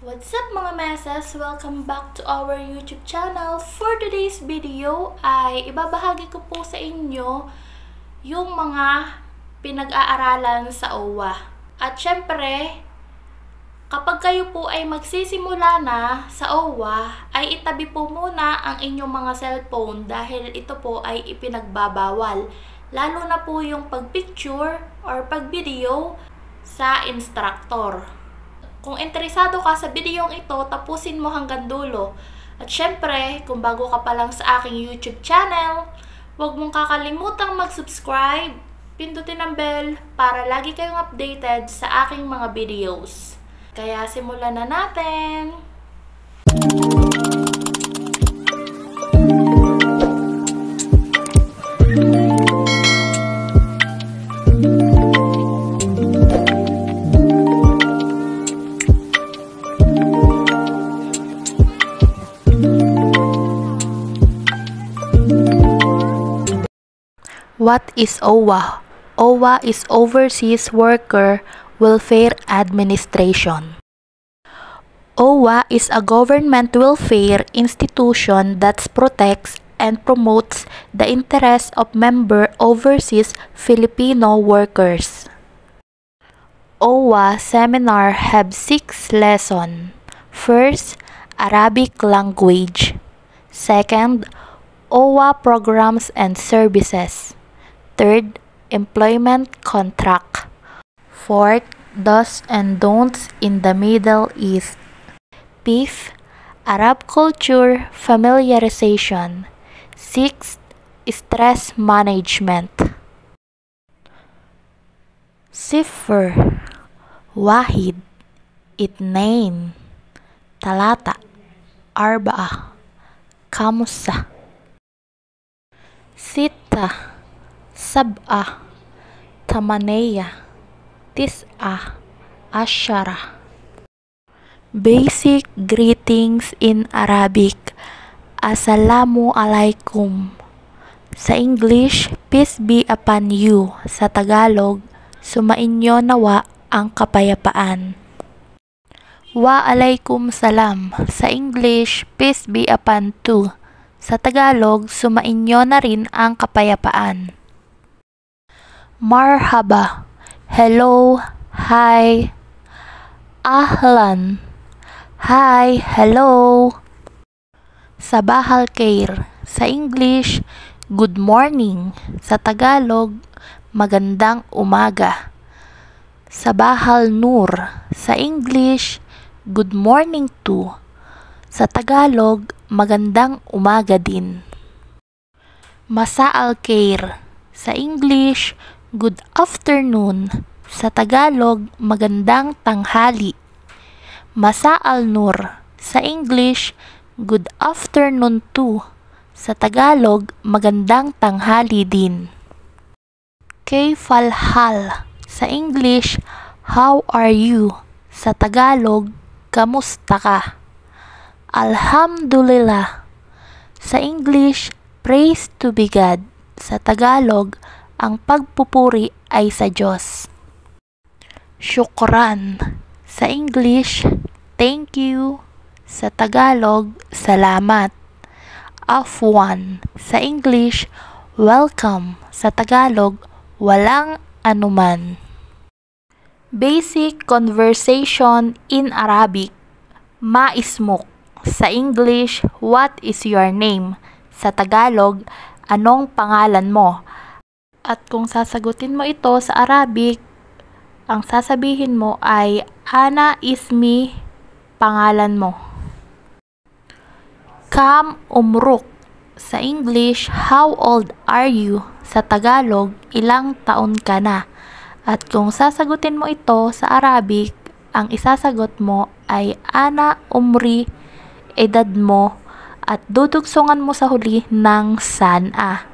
What's up mga messes? Welcome back to our YouTube channel. For today's video ay ibabahagi ko po sa inyo yung mga pinag-aaralan sa OWA. At syempre, kapag kayo po ay magsisimula na sa OWA, ay itabi po muna ang inyong mga cellphone dahil ito po ay ipinagbabawal. Lalo na po yung pag-picture or pag-video sa instructor. Kung interesado ka sa videong ito, tapusin mo hanggang dulo. At syempre, kung bago ka pa lang sa aking YouTube channel, huwag mong kakalimutang mag-subscribe, pindutin ang bell para lagi kayong updated sa aking mga videos. Kaya simulan na natin! What is OWA? OWA is Overseas Worker Welfare Administration. OWA is a government welfare institution that protects and promotes the interests of member overseas Filipino workers. OWA seminar have 6 lessons. First, Arabic language. Second, OWA programs and services. Third, employment contract. Fourth, do's and don'ts in the Middle East. Fifth, Arab culture familiarization. Sixth, stress management. Sifr, Wahid, Itnain, Talata, Arbaa, Kamusa. Sita, Sab'a, Tamaneya, Tis'a, Ashara. Basic greetings in Arabic. Assalamu alaikum. Sa English, peace be upon you. Sa Tagalog, sumainyo nawa ang kapayapaan. Wa alaikum salam. Sa English, peace be upon you. Sa Tagalog, sumainyo na rin ang kapayapaan. Marhaba, hello, hi. Ahlan, hi, hello. Sabah al-khair. Sa English, good morning. Sa Tagalog, magandang umaga. Sabah al-nur. Sa English, good morning to. Sa Tagalog, magandang umaga din. Masa al-khair. Sa English, good afternoon. Sa Tagalog, magandang tanghali. Masa al-nur. Sa English, good afternoon to. Sa Tagalog, magandang tanghali din. Kaifal hal. Sa English, how are you? Sa Tagalog, kamusta ka? Alhamdulillah. Sa English, praise to be God. Sa Tagalog, ang pagpupuri ay sa Diyos. Syukran. Sa English, thank you. Sa Tagalog, salamat. Afwan. Sa English, welcome. Sa Tagalog, walang anuman. Basic conversation in Arabic. Ma ismuk. Sa English, what is your name? Sa Tagalog, anong pangalan mo? At kung sasagutin mo ito sa Arabic, ang sasabihin mo ay Ana ismi, pangalan mo. Kam umruk. Sa English, how old are you? Sa Tagalog, ilang taon ka na? At kung sasagutin mo ito sa Arabic, ang isasagot mo ay Ana umri, edad mo, at dudugsungan mo sa huli ng sana.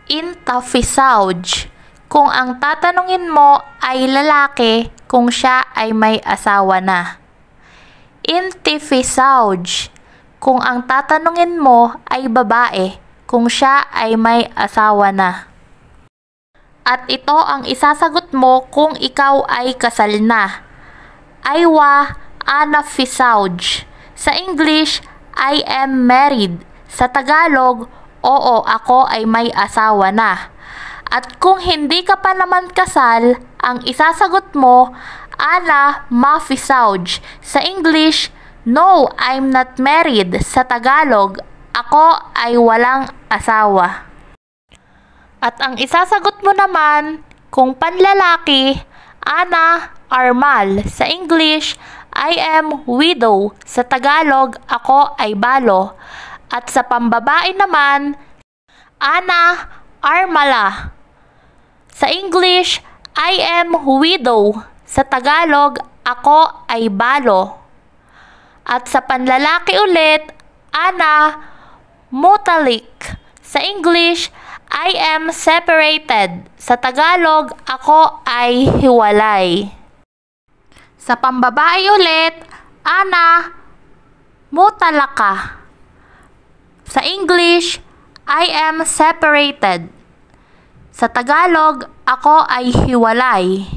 Inta fi zawj. Kung ang tatanungin mo ay lalaki, kung siya ay may asawa na. Inti fi zawj. Kung ang tatanungin mo ay babae, kung siya ay may asawa na. At ito ang isasagot mo kung ikaw ay kasal na. Aywa, Ana Fisauj. Sa English, I am married. Sa Tagalog, oo, ako ay may asawa na. At kung hindi ka pa naman kasal, ang isasagot mo, Ana Mafisauj. Sa English, no, I'm not married. Sa Tagalog, ako ay walang asawa. At ang isasagot mo naman, kung panlalaki, Ana Armal. Sa English, I am widow. Sa Tagalog, ako ay balo. At sa pambabae naman, Ana Armala. Sa English, I am widow. Sa Tagalog, ako ay balo. At sa panlalaki ulit, Ana Mutalik. Sa English, I am separated. Sa Tagalog, ako ay hiwalay. Sa pambabae ulit, Ana Mutalaka. Sa English, I am separated. Sa Tagalog, ako ay hiwalay.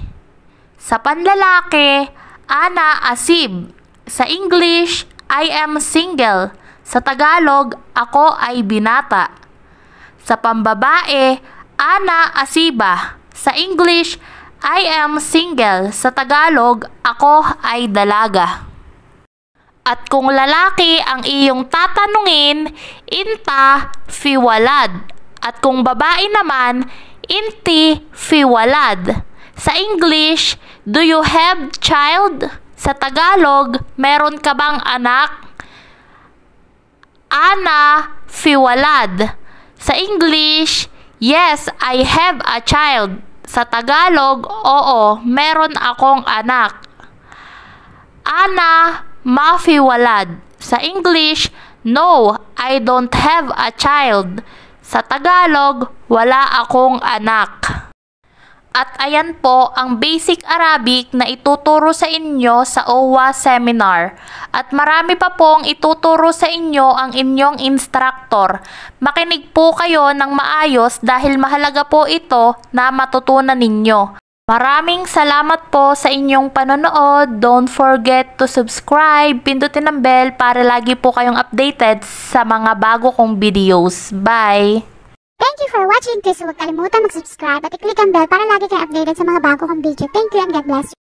Sa panlalaki, Ana Asib. Sa English, I am single. Sa Tagalog, ako ay binata. Sa pambabae, Ana Asiba. Sa English, I am single. Sa Tagalog, ako ay dalaga. At kung lalaki ang iyong tatanungin, Inta Fiwalad. At kung babae naman, Inti Fiwalad. Sa English, do you have child? Sa Tagalog, meron ka bang anak? Ana Fiwalad. Sa English, yes, I have a child. Sa Tagalog, oo, meron akong anak. Ana Mafiwalad. Sa English, no, I don't have a child. Sa Tagalog, wala akong anak. At ayan po ang basic Arabic na ituturo sa inyo sa OWA seminar. At marami pa pong ituturo sa inyo ang inyong instructor. Makinig po kayo ng maayos dahil mahalaga po ito na matutunan ninyo. Maraming salamat po sa inyong panonood. Don't forget to subscribe, pindutin ang bell para lagi po kayong updated sa mga bago kong videos. Bye! Thank you for watching. Please huwag kalimutan mag-subscribe at i-click ang bell para lagi kayong updated sa mga bago kong video. Thank you and God bless you.